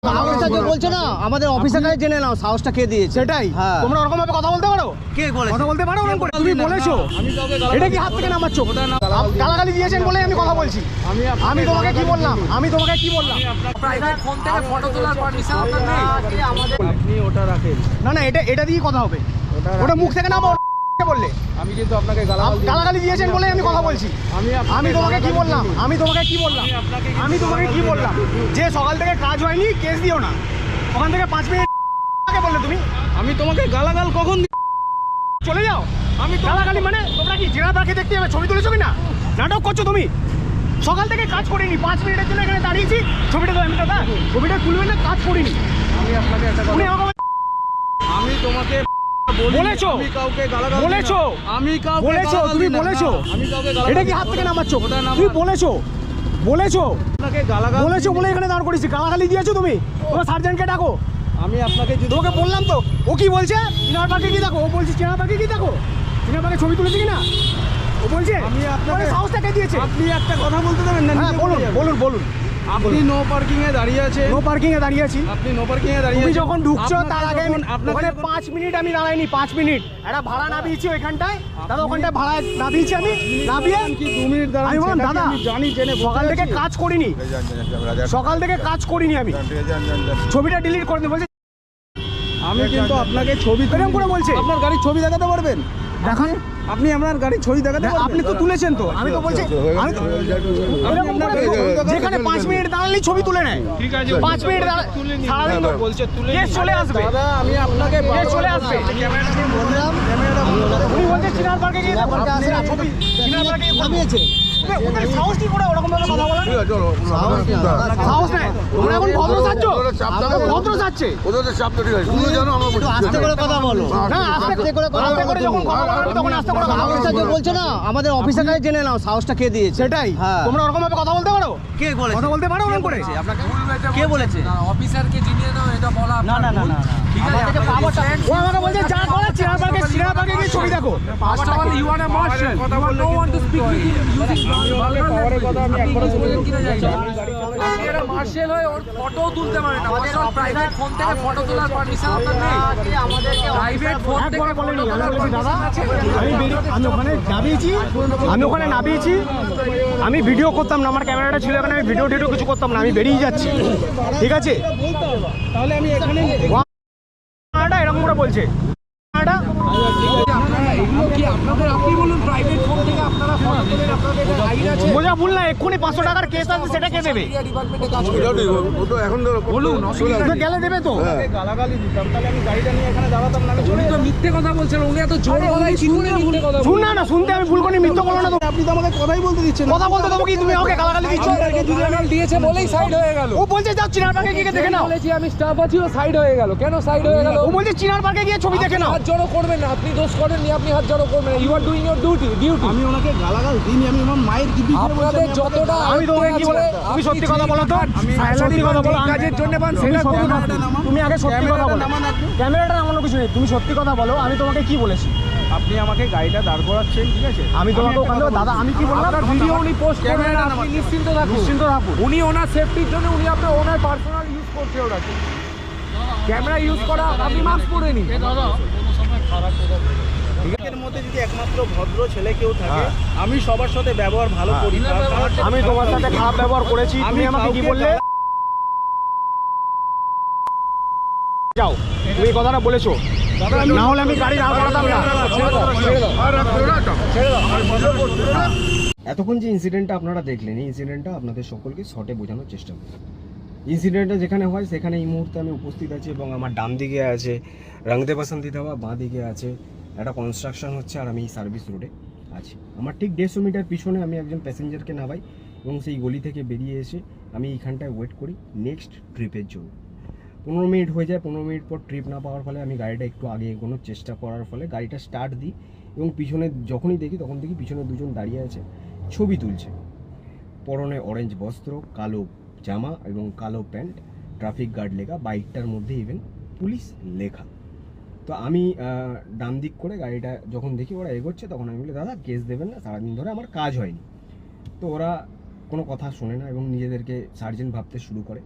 বলছে না আমাদের অফিসের কাছে জেনে নাও সাহসটা কে দিয়েছে সেটাই। তোমরা ওরকম ভাবে কথা বলতে পারো? কে বলেছে? কথা বলতে পারো ওরকম করে? তুমি বলেছো এটা কি হাত থেকে নামাচ্ছ? গালাগালি দিয়েছেন বলে আমি কথা বলছি। আমি তোমাকে কি বললাম? প্রাইভেট ফোন থেকে ফটো তোলার পারমিশন আপনার নেই। আপনি ওটা রাখেন। না এটা দিয়ে কথা হবে। ওটা মুখ থেকে নামো বললে। আমি কিন্তু আপনাকে গালাগালি দিয়েছেন বলে আমি কথা বলছি। আমি তোমাকে কি বললাম? যে সকাল থেকে কাজ হয়নি কেস দিও না। ওখান থেকে 5 মিনিট আগে বললে তুমি। আমি তোমাকে গালাগাল কখন চলে যাও। আমি গালাগালি মানে তোমরা কি জেনা তাকে দেখতে যাবে? ছবি তুলেছো কিনা? নাটক করছো তুমি। সকাল থেকে কাজ করিনি, 5 মিনিটের জন্য এখানে দাঁড়িয়েছি। ছবিটা তো আমি দাদা ছবিটা তুলবে না, কাজ করিনি। আমি আপনাকে একটা কথা আমি তোমাকে বলেছো, আমি কাউকে গালাগাল বলেছো, আমি কাউকে বলেছো, তুমি বলেছো আমি কাউকে গালাগাল এটা কি হাত থেকে নামাচ্ছ? তুমি বলেছো আপনাকে গালাগাল বলেছো বলে এখানে দাঁড় করেছি। গালাগালি দিয়েছো তুমি। তোমার সার্জেন্টকে ডাকো। আমি আপনাকে যদি তোমাকে বললাম তো। ও কি বলছে? চিনার পাখি কি দেখো? ও বলছে চিনার পাখি কি দেখো? চিনার পাখি ছবি তুলেছে কিনা? ও বলছে আমি আপনাকে সাহসটা কে দিয়েছে? আপনি একটা কথা বলতে দেবেন না? হ্যাঁ বলুন। আপনি নো পার্কিং এ দাঁড়িয়ে আছেন। নো পার্কিং এ দাঁড়িয়ে আছি। আপনি নো পার্কিং এ দাঁড়িয়ে তুমি আছেন। যখন ঢুকছো তার আগে আপনাকে ওখানে 5 মিনিট আমি দাঁড়াইনি। 5 মিনিট একটা ভাড়া নামিয়েছি ওইখানটায়। দাদা ওখানটায় ভাড়া নামিয়েছি আমি। নামিয়ে কি 2 মিনিট দাঁড়ান? আমি বললাম দাদা আমি জানি জেনে সকাল থেকে কাজ করিনি আমি। ছবিটা ডিলিট করে দিই বলছে। আমি কিন্তু আপনাকে ছবি এরকম করে বলছে। আপনার গাড়ির ছবি দেখাতে পারবেন? দেখান। আপনি আপনার গাড়ির ছবি দেখাতে পারবেন? আপনি তো তুলেছেন তো। আমি তো বলছি আমি তো এরকম করে যেখানে 5 মিনিট দাঁড়ালেই ছবি তুলে নেয়। ঠিক আছে 5 মিনিট সারাদিন বলছে তুলে কেস চলে আসবে। দাদা আমি আপনাকে কেস চলে আসবে। উনি বলছে চিনার পার্কে গিয়ে দেখো ছবি। চিনার পার্কে নামিয়েছে। ওদের সাহস কি করে ওরকম ভাবে কথা বলা? সাহস নাই। তোমরা এখন ভদ্র চাচ্ছ? ভদ্র চাচ্ছে। ওদের চাপ তো ঠিক আছে, তুমি জানো আমরা বলছি আস্তে করে কথা বলো। না আস্তে করে যখন কথা বলবে তখন আস্তে করে কথা বলবে। সাহসটা বলছে না আমাদের অফিসের কাছে জেনে নাও সাহসটা কে দিয়েছে। সেটাই। হ্যাঁ। তোমরা ওরকম ভাবে কথা বলতে পারো? কে বলেছে? কথা বলতে পারো ওরকম করে? আপনাকে কে কে বলেছে? অফিসারকে জিনিয়ে দাও, এটা বলা না ঠিক আছে আমাদেরকে পাওয়ারটা ও আমাকে বলছে যা করা চিনার পার্কে গিয়ে ছবি দেখো। First of all, you are a marshal. You are no one to speak with using vulgar language. আপনি ইংলিশ বলেন কিনা জানি না। আপনি একটা মার্শাল হয়ে ওর ফটো তুলতে পারেন না। প্রাইভেট ফোন থেকে ফটো তোলার পারমিশন আপনার নেই। প্রাইভেট ফোন থেকে একবার ফটো বলেনি। আমি তোলার বলেছি দাদা পারমিশন আছে। আমি ওখানে নামিয়েছি। আমি ভিডিও করতাম না। আমার ক্যামেরাটা ছিল এখানে। আমি ভিডিও কিছু করতাম না। আমি বেরিয়ে যাচ্ছি। ঠিক আছে তাহলে আমি এখানে এরকম করে বলছে। আপনি বলুন প্রাইভেট ফোন থেকে আপনারা ফটো তোলেন, আপনাদের রাইট আছে। বোঝা ভুল না। এক্ষুনি 500 টাকার কেস আছে, সেটা কে দেবে? ডিপার্টমেন্টে কাজ করে। এটাও ঠিক, ও তো এখন ধরো বলুন, তো গেলে দেবে তো। গালাগালি দিতাম তাহলে আমি গাড়িটা নিয়ে এখানে দাঁড়াতাম না। আমি উনি তো মিথ্যে কথা বলছেন। উনি এত জোর গলায় কি করে মিথ্যে কথা শুন না শুনতে আমি ভুল করি। মিথ্যে বলো না তো। আপনি তো আমাকে কথাই বলতে দিচ্ছেন না। কথা বলতে দেবো কি? তুমি আমাকে গালাগালি দিচ্ছ। বলছেন? দিয়েছে বলেই সাইড হয়ে গেল। ও বলছে যাও চিনার পার্কে গিয়ে দেখে নাও। বলেছি আমি স্টাফ আছি, ও সাইড হয়ে গেল। কেন সাইড হয়ে গেল? ও বলছে চিনার পার্কে গিয়ে ছবি দেখে নাও। হাত জড়ো করবেন না। আপনি দোষ করেননি, আপনি হাত জড়ো করবেন না। You are doing your duty. আমি ওনাকে গালাগাল দিইনি। আমি আমার মায়ের দিব্যি করে বলছি। আপনাদের যতটা আমি তোমাকে কি বলে? তুমি সত্যি কথা বলো তো। সত্যি কথা বলো। কাজের জন্য পান তুমি সেটা করুন। তুমি আগে সত্যি কথা বলো। ক্যামেরাটা নামানো কিছু নেই। তুমি সত্যি কথা বলো। আমি তোমাকে কি বলেছি? আপনি আমাকে গাড়িটা দাঁড় করাচ্ছেন, ঠিক আছে? আমি তোমাকে ওখান থেকে দাদা আমি কি বললাম? আপনার ভিডিও উনি পোস্ট করবেন, আপনি নিশ্চিন্ত থাকুন। নিশ্চিন্ত থাকুন। উনি ওনার সেফটির জন্য উনি আপনার ওনার পার্সোনাল ইউজ করছে ওটাকে। ক্যামেরা ইউজ করা, আপনি মাস্ক পরে নিন। এর মধ্যে যদি একমাত্র ভদ্র ছেলে কেউ থাকে, আমি সবার সাথে ব্যবহার ভালো করি। আমি তোমার সাথে খারাপ ব্যবহার করেছি। তুমি আমাকে কি বললে? যাও তুমি এই কথাটা বলেছো। না হলে আমি গাড়ি দাঁড় করাতাম না। এতক্ষণ যে ইনসিডেন্টটা আপনারা দেখলেন, এই ইনসিডেন্টটা আপনাদের সকলকে শর্টে বোঝানোর চেষ্টা করি। ইনসিডেন্টটা যেখানে হয় সেখানে এই মুহূর্তে আমি উপস্থিত আছি এবং আমার ডান দিকে আছে রংদে বাসন্তী ধাবা, বাঁ দিকে আছে একটা কনস্ট্রাকশন হচ্ছে, আর আমি সার্ভিস রোডে আছি। আমার ঠিক 150 মিটার পিছনে আমি একজন প্যাসেঞ্জারকে নামাই এবং সেই গলি থেকে বেরিয়ে এসে আমি এইখানটায় ওয়েট করি নেক্সট ট্রিপের জন্য। 15 মিনিট হয়ে যায়। 15 মিনিট পর ট্রিপ না পাওয়ার ফলে আমি গাড়িটা একটু আগে এগোনোর চেষ্টা করার ফলে গাড়িটা স্টার্ট দিই এবং পিছনে যখনই দেখি তখন দেখি পিছনে দুজন দাঁড়িয়ে আছে, ছবি তুলছে। পরনে অরেঞ্জ বস্ত্র, কালো জামা এবং কালো প্যান্ট, ট্রাফিক গার্ড লেখা, বাইকটার মধ্যে ইভেন পুলিশ লেখা। তো আমি ডান দিক করে গাড়িটা যখন দেখি ওরা এগোচ্ছে তখন আমি বলি দাদা কেস দেবেন না, সারাদিন ধরে আমার কাজ হয়নি। তো ওরা কোনো কথা শোনে না এবং নিজেদেরকে সার্জেন্ট ভাবতে শুরু করে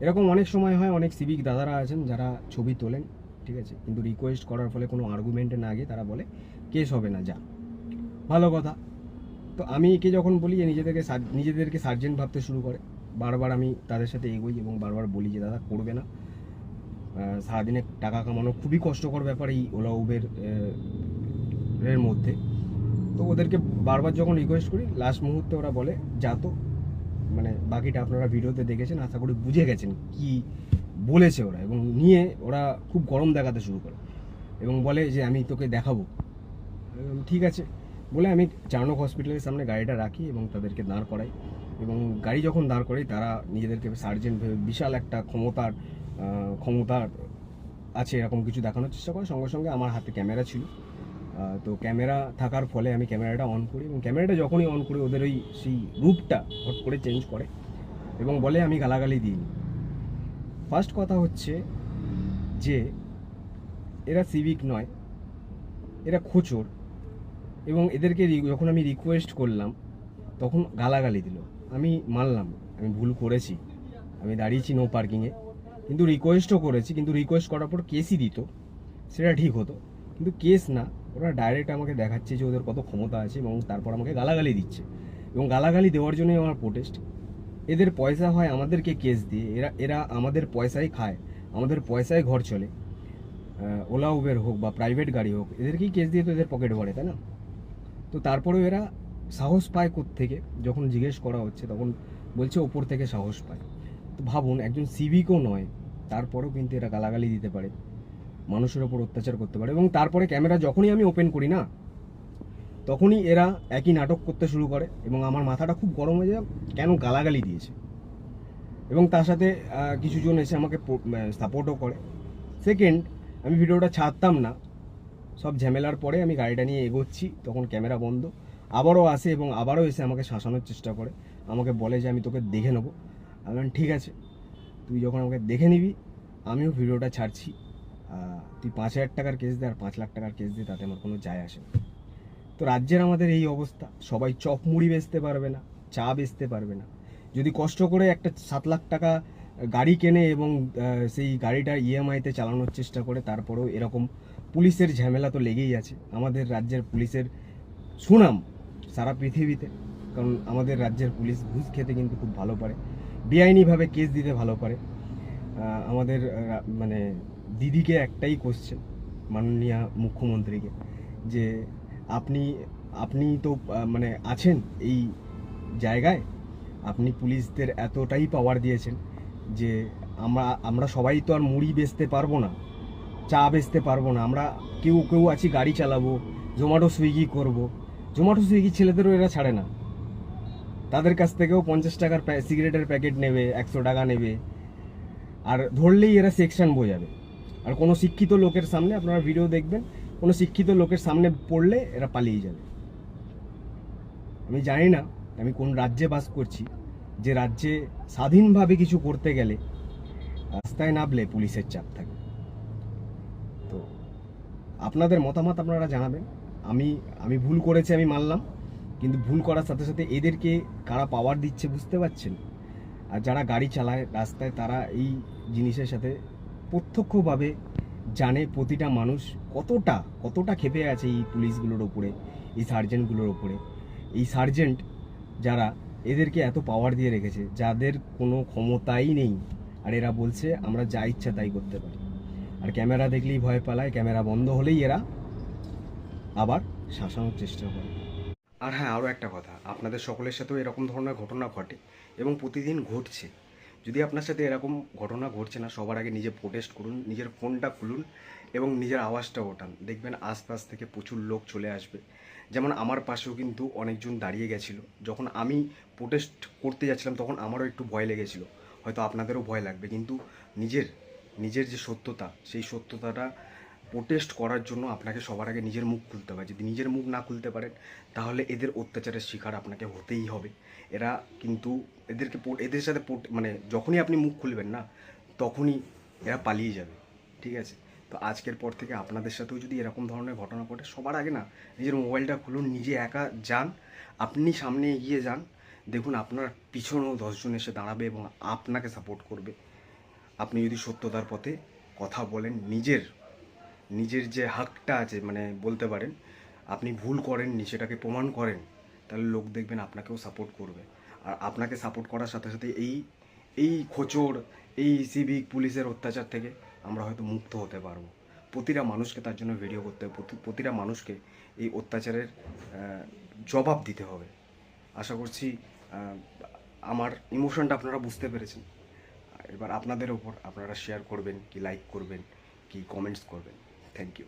এরকম অনেক সময় হয়, অনেক সিভিক দাদারা আছেন যারা ছবি তোলেন, ঠিক আছে, কিন্তু রিকোয়েস্ট করার ফলে কোনো আর্গুমেন্টে না গিয়ে তারা বলে কেস হবে না, যা ভালো কথা। তো আমি একে যখন বলি যে নিজেদেরকে সার্জেন্ট ভাবতে শুরু করে, বারবার আমি তাদের সাথে এগোই এবং বারবার বলি যে দাদা করবে না, সারাদিনে টাকা কামানো খুবই কষ্টকর ব্যাপার এই ওলা উবের এর মধ্যে। তো ওদেরকে বারবার যখন রিকোয়েস্ট করি, লাস্ট মুহূর্তে ওরা বলে যা তো, মানে বাকিটা আপনারা ভিডিওতে দেখেছেন, আশা করি বুঝে গেছেন কি বলেছে ওরা, এবং নিয়ে ওরা খুব গরম দেখাতে শুরু করে এবং বলে যে আমি তোকে দেখাবো। ঠিক আছে বলে আমি চারনক হসপিটালের সামনে গাড়িটা রাখি এবং তাদেরকে দাঁড় করাই, এবং গাড়ি যখন দাঁড় করাই তারা নিজেদেরকে সার্জেন্ট ভেবে বিশাল একটা ক্ষমতার আছে এরকম কিছু দেখানোর চেষ্টা করে। সঙ্গে সঙ্গে আমার হাতে ক্যামেরা ছিল, তো ক্যামেরা থাকার ফলে আমি ক্যামেরাটা অন করি, এবং ক্যামেরাটা যখনই অন করি ওদের সেই রূপটা হট করে চেঞ্জ করে এবং বলে আমি গালাগালি দিইনি। ফার্স্ট কথা হচ্ছে যে এরা সিভিক নয়, এরা খোঁচর, এবং এদেরকে যখন আমি রিকোয়েস্ট করলাম তখন গালাগালি দিল। আমি মানলাম আমি ভুল করেছি, আমি দাঁড়িয়েছি নো পার্কিংয়ে, কিন্তু রিকোয়েস্টও করেছি, কিন্তু রিকোয়েস্ট করার পর কেসই দিত, সেটা ঠিক হতো, কিন্তু কেস না, ওরা ডাইরেক্ট আমাকে দেখাচ্ছে যে ওদের কত ক্ষমতা আছে এবং তারপর আমাকে গালাগালি দিচ্ছে, এবং গালাগালি দেওয়ার জন্যই আমার প্রোটেস্ট। এদের পয়সা হয় আমাদেরকে কেস দিয়ে, এরা আমাদের পয়সাই খায়, আমাদের পয়সায় ঘর চলে, ওলা উবের হোক বা প্রাইভেট গাড়ি হোক, এদেরকেই কেস দিয়ে তো এদের পকেট ভরে, তাই না? তো তারপরেও এরা সাহস পায় কোত্থেকে, যখন জিজ্ঞেস করা হচ্ছে তখন বলছে ওপর থেকে সাহস পায়। তো ভাবুন, একজন সিভিকও নয়, তারপরেও কিন্তু এরা গালাগালি দিতে পারে, মানুষের ওপর অত্যাচার করতে পারে, এবং তারপরে ক্যামেরা যখনই আমি ওপেন করি না তখনই এরা একই নাটক করতে শুরু করে, এবং আমার মাথাটা খুব গরম হয়ে যায় কেন গালাগালি দিয়েছে, এবং তার সাথে কিছুজন এসে আমাকে সাপোর্টও করে। সেকেন্ড, আমি ভিডিওটা ছাড়তাম না, সব ঝামেলার পরে আমি গাড়িটা নিয়ে এগোচ্ছি, তখন ক্যামেরা বন্ধ, আবারও আসে এবং আবারও এসে আমাকে শাসানোর চেষ্টা করে, আমাকে বলে যে আমি তোকে দেখে নেবো। আমি বললাম ঠিক আছে, তুই যখন আমাকে দেখে নিবি আমিও ভিডিওটা ছাড়ছি, তুই 5,000 টাকার কেস দে আর 5 লাখ টাকার কেস দে, তাতে আমার কোনো যায় আসে না। তো রাজ্যের আমাদের এই অবস্থা, সবাই চপ মুড়ি বেচতে পারবে না, চা বেচতে পারবে না, যদি কষ্ট করে একটা 7 লাখ টাকা গাড়ি কেনে এবং সেই গাড়িটা ইএমআইতে চালানোর চেষ্টা করে, তারপরেও এরকম পুলিশের ঝামেলা তো লেগেই আছে। আমাদের রাজ্যের পুলিশের সুনাম সারা পৃথিবীতে, কারণ আমাদের রাজ্যের পুলিশ ঘুষ খেতে কিন্তু খুব ভালো পারে, বেআইনিভাবে কেস দিতে ভালো পারে। আমাদের মানে দিদিকে একটাই কোশ্চেন মাননীয় মুখ্যমন্ত্রীকে, যে আপনি তো মানে আছেন এই জায়গায়, আপনি পুলিশদের এতটাই পাওয়ার দিয়েছেন যে আমরা সবাই তো আর মুড়ি বেচতে পারবো না, চা বেচতে পারবো না, আমরা কেউ আছি গাড়ি চালাবো, জোম্যাটো সুইগি করব। জোম্যাটো সুইগি ছেলেদেরও এরা ছাড়ে না, তাদের কাছ থেকেও 50 টাকার সিগারেটের প্যাকেট নেবে, 100 টাকা নেবে, আর ধরলেই এরা সেকশন বোঝাবে। আর কোনো শিক্ষিত লোকের সামনে, আপনারা ভিডিও দেখবেন, কোনো শিক্ষিত লোকের সামনে পড়লে এরা পালিয়ে যাবে। আমি জানি না আমি কোন রাজ্যে বাস করছি, যে রাজ্যে স্বাধীনভাবে কিছু করতে গেলে রাস্তায় নামলে পুলিশের চাপ থাকে। তো আপনাদের মতামত আপনারা জানাবেন। আমি ভুল করেছি, আমি মানলাম, কিন্তু ভুল করার সাথে সাথে এদেরকে কারা পাওয়ার দিচ্ছে বুঝতে পারছেন? আর যারা গাড়ি চালায় রাস্তায়, তারা এই জিনিসের সাথে প্রত্যক্ষভাবে জানে প্রতিটা মানুষ কতটা ক্ষেপে আছে এই পুলিশগুলোর ওপরে, এই সার্জেন্টগুলোর ওপরে। এই সার্জেন্ট যারা এদেরকে এত পাওয়ার দিয়ে রেখেছে, যাদের কোনো ক্ষমতাই নেই, আর এরা বলছে আমরা যা ইচ্ছা তাই করতে পারি, আর ক্যামেরা দেখলেই ভয় পালায়, ক্যামেরা বন্ধ হলেই এরা আবার শাসানোর চেষ্টা করে। আর হ্যাঁ, আরও একটা কথা, আপনাদের সকলের সাথেও এরকম ধরনের ঘটনা ঘটে এবং প্রতিদিন ঘটছে। যদি আপনার সাথে এরকম ঘটনা ঘটছে না, সবার আগে নিজে প্রোটেস্ট করুন, নিজের ফোনটা খুলুন এবং নিজের আওয়াজটা ওঠান, দেখবেন আশপাশ থেকে প্রচুর লোক চলে আসবে। যেমন আমার পাশেও কিন্তু অনেকজন দাঁড়িয়ে গেছিলো, যখন আমি প্রোটেস্ট করতে যাচ্ছিলাম তখন আমারও একটু ভয় লেগেছিলো, হয়তো আপনাদেরও ভয় লাগবে, কিন্তু নিজের যে সত্যতা, সেই সত্যতাটা প্রোটেস্ট করার জন্য আপনাকে সবার আগে নিজের মুখ খুলতে হবে। যদি নিজের মুখ না খুলতে পারেন তাহলে এদের অত্যাচারের শিকার আপনাকে হতেই হবে। এরা কিন্তু এদের সাথে মানে যখনই আপনি মুখ খুলবেন না, তখনই এরা পালিয়ে যাবে, ঠিক আছে? তো আজকের পর থেকে আপনাদের সাথেও যদি এরকম ধরনের ঘটনা ঘটে, সবার আগে না নিজের মোবাইলটা খুলুন, নিজে একা যান, আপনি সামনে এগিয়ে যান, দেখুন আপনার পিছনেও 10 জন এসে দাঁড়াবে এবং আপনাকে সাপোর্ট করবে। আপনি যদি সত্যতার পথে কথা বলেন, নিজের যে হাকটা আছে মানে বলতে পারেন, আপনি ভুল করেননি সেটাকে প্রমাণ করেন, তাহলে লোক দেখবেন আপনাকেও সাপোর্ট করবে। আর আপনাকে সাপোর্ট করার সাথে সাথে এই খোঁচড়, এই সিভিক পুলিশের অত্যাচার থেকে আমরা হয়তো মুক্ত হতে পারবো। প্রতিটা মানুষকে তার জন্য ভিডিও করতে হবে, প্রতিটা মানুষকে এই অত্যাচারের জবাব দিতে হবে। আশা করছি আমার ইমোশনটা আপনারা বুঝতে পেরেছেন। এবার আপনাদের ওপর, আপনারা শেয়ার করবেন কি লাইক করবেন কি কমেন্টস করবেন। Thank you.